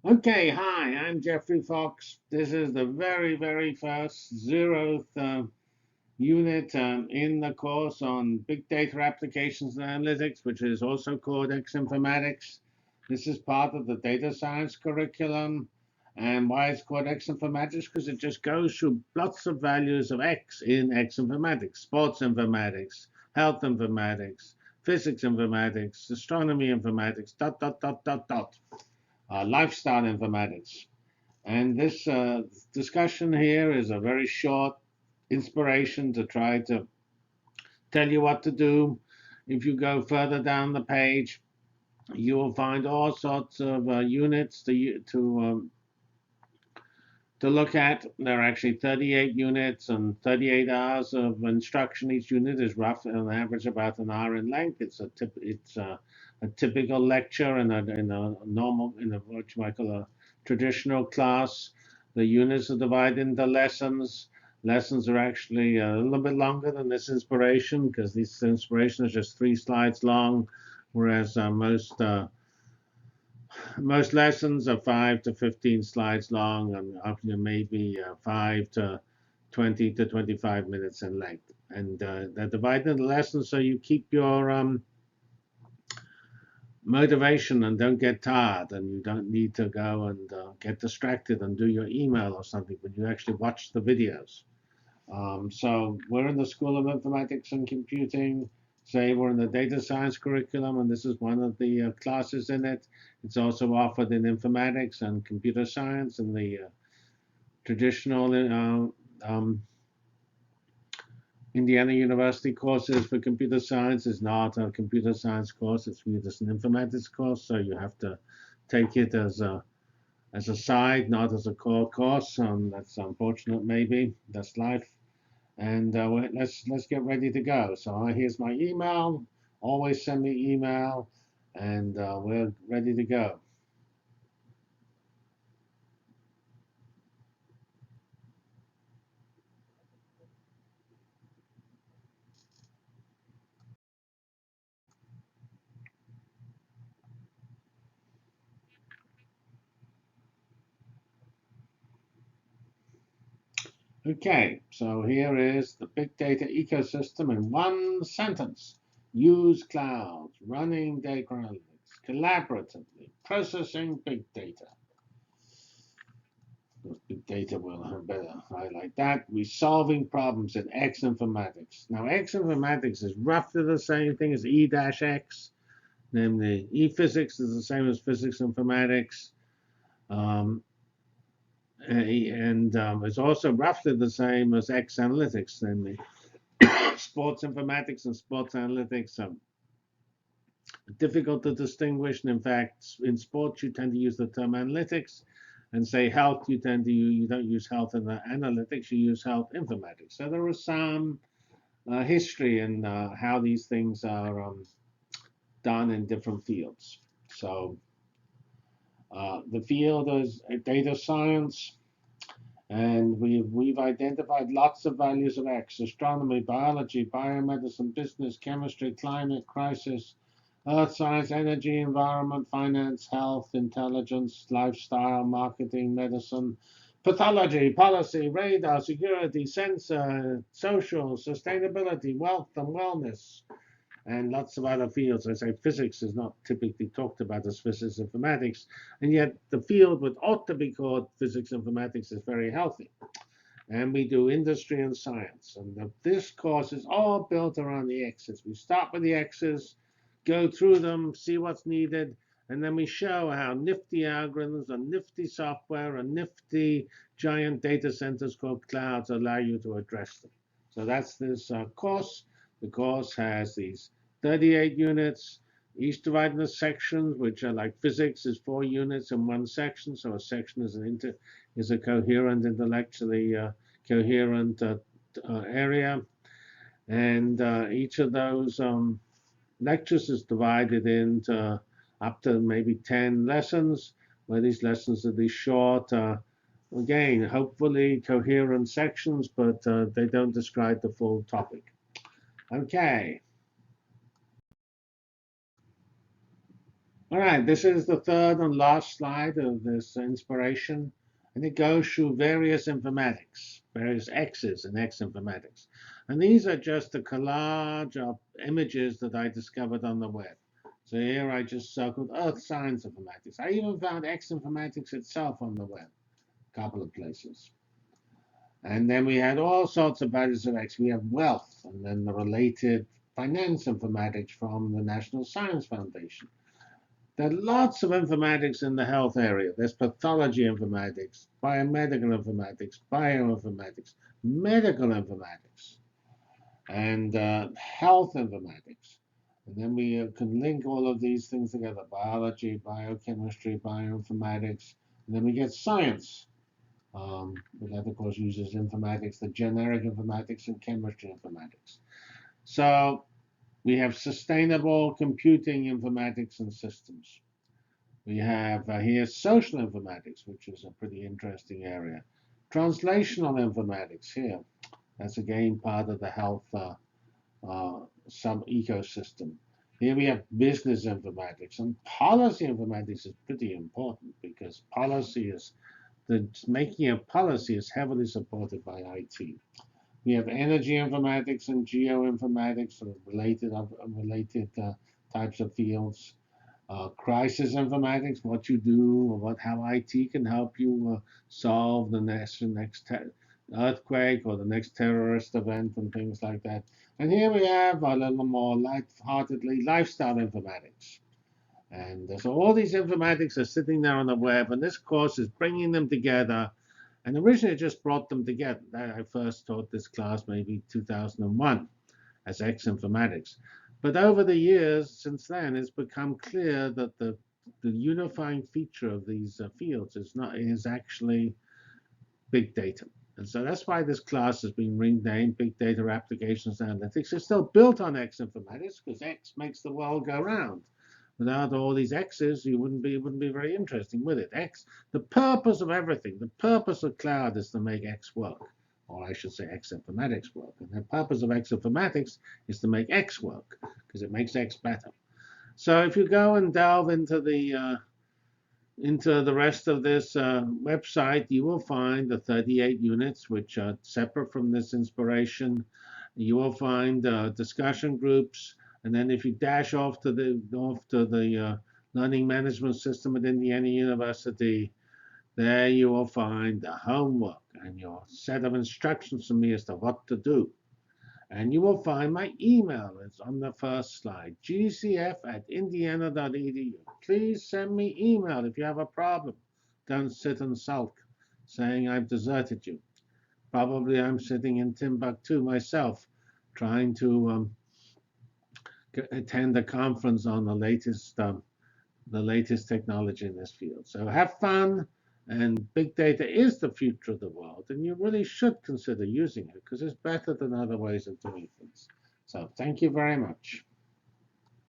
Okay, hi, I'm Jeffrey Fox. This is the very first zeroth unit in the course on Big Data Applications and Analytics, which is also called X Informatics. This is part of the data science curriculum. And why it's called X Informatics? Because it just goes through lots of values of X in X Informatics, sports informatics, health informatics, physics informatics, astronomy informatics, dot lifestyle informatics. And this discussion here is a very short inspiration to try to tell you what to do. If you go further down the page, you will find all sorts of units to look at. There are actually 38 units and 38 hours of instruction. Each unit is roughly on average about an hour in length. It's a typical lecture in what you might call a traditional class. The units are divided into lessons. Lessons are actually a little bit longer than this inspiration because this inspiration is just 3 slides long, whereas most lessons are 5 to 15 slides long and often maybe 5 to 20 to 25 minutes in length. And they're divided into lessons so you keep your motivation and don't get tired and you don't need to go and get distracted and do your email or something, but you actually watch the videos. So we're in the School of Informatics and Computing. Say we're in the data science curriculum, and this is one of the classes in it. It's also offered in informatics and computer science and the traditional Indiana University courses for computer science is not a computer science course. It's just an informatics course, so you have to take it as a side, not as a core course. That's unfortunate, maybe. That's life. And let's get ready to go. So here's my email. Always send me email, and we're ready to go. Okay, so here is the big data ecosystem in one sentence. Use clouds, running data analytics, collaboratively, processing big data. Big data will have better highlight that. Resolving problems in X informatics. Now, X informatics is roughly the same thing as E-X, namely e-physics is the same as physics informatics. Um, and it's also roughly the same as X analytics, namely sports informatics and sports analytics are difficult to distinguish. And in fact, in sports, you tend to use the term analytics, and say health, you don't use health in the analytics, you use health informatics. So there is some history in how these things are done in different fields. So the field is data science, and we've identified lots of values of X: astronomy, biology, biomedicine, business, chemistry, climate, crisis, earth science, energy, environment, finance, health, intelligence, lifestyle, marketing, medicine, pathology, policy, radar, security, sensor, social, sustainability, wealth and wellness, and lots of other fields. I say physics is not typically talked about as physics informatics, and yet the field what ought to be called physics informatics is very healthy. And we do industry and science. And this course is all built around the X's. We start with the X's, go through them, see what's needed, and then we show how nifty algorithms and nifty software and nifty giant data centers called clouds allow you to address them. So that's this course. The course has these 38 units, each divided into sections, which are like physics is 4 units in one section. So a section is a coherent, intellectually coherent area, and each of those lectures is divided into up to maybe 10 lessons, where these lessons are these short, again, hopefully coherent sections, but they don't describe the full topic. Okay. All right, this is the third and last slide of this inspiration, and it goes through various informatics, various X's in X informatics. And these are just a collage of images that I discovered on the web. So here I just circled Earth Science Informatics. I even found X Informatics itself on the web, a couple of places. And then we had all sorts of values of X. We have wealth, and then the related finance informatics from the National Science Foundation. There are lots of informatics in the health area. There's pathology informatics, biomedical informatics, bioinformatics, medical informatics, and health informatics. And then we can link all of these things together: biology, biochemistry, bioinformatics, and then we get science. That, of course, uses informatics, the generic informatics, and chemistry informatics. So we have sustainable computing informatics and systems. We have here social informatics, which is a pretty interesting area. Translational informatics here. That's again part of the health sub-ecosystem. Here we have business informatics, and policy informatics is pretty important because policy is the making of policy is heavily supported by IT. We have energy informatics and geoinformatics, related types of fields. Crisis informatics, what you do, or how IT can help you solve the next earthquake or the next terrorist event and things like that. And here we have a little more light-heartedly lifestyle informatics. And so all these informatics are sitting there on the web, and this course is bringing them together. And originally, I just brought them together. I first taught this class maybe 2001 as X Informatics. But over the years since then, it's become clear that the unifying feature of these fields is actually big data. And so that's why this class has been renamed Big Data Applications and Analytics. It's still built on X Informatics because X makes the world go round. Without all these X's, it wouldn't be very interesting, would it? X, the purpose of everything, the purpose of cloud is to make X work, or I should say X Informatics work. And the purpose of X Informatics is to make X work, because it makes X better. So if you go and delve into the rest of this website, you will find the 38 units, which are separate from this inspiration. You will find discussion groups. And then if you dash off to the learning management system at Indiana University, there you will find the homework and your set of instructions from me as to what to do. And you will find my email. It's on the first slide, gcf@indiana.edu. Please send me email if you have a problem. Don't sit and sulk, saying I've deserted you. Probably I'm sitting in Timbuktu myself, trying to attend a conference on the latest technology in this field. So have fun, and big data is the future of the world, and you really should consider using it because it's better than other ways of doing things. So thank you very much.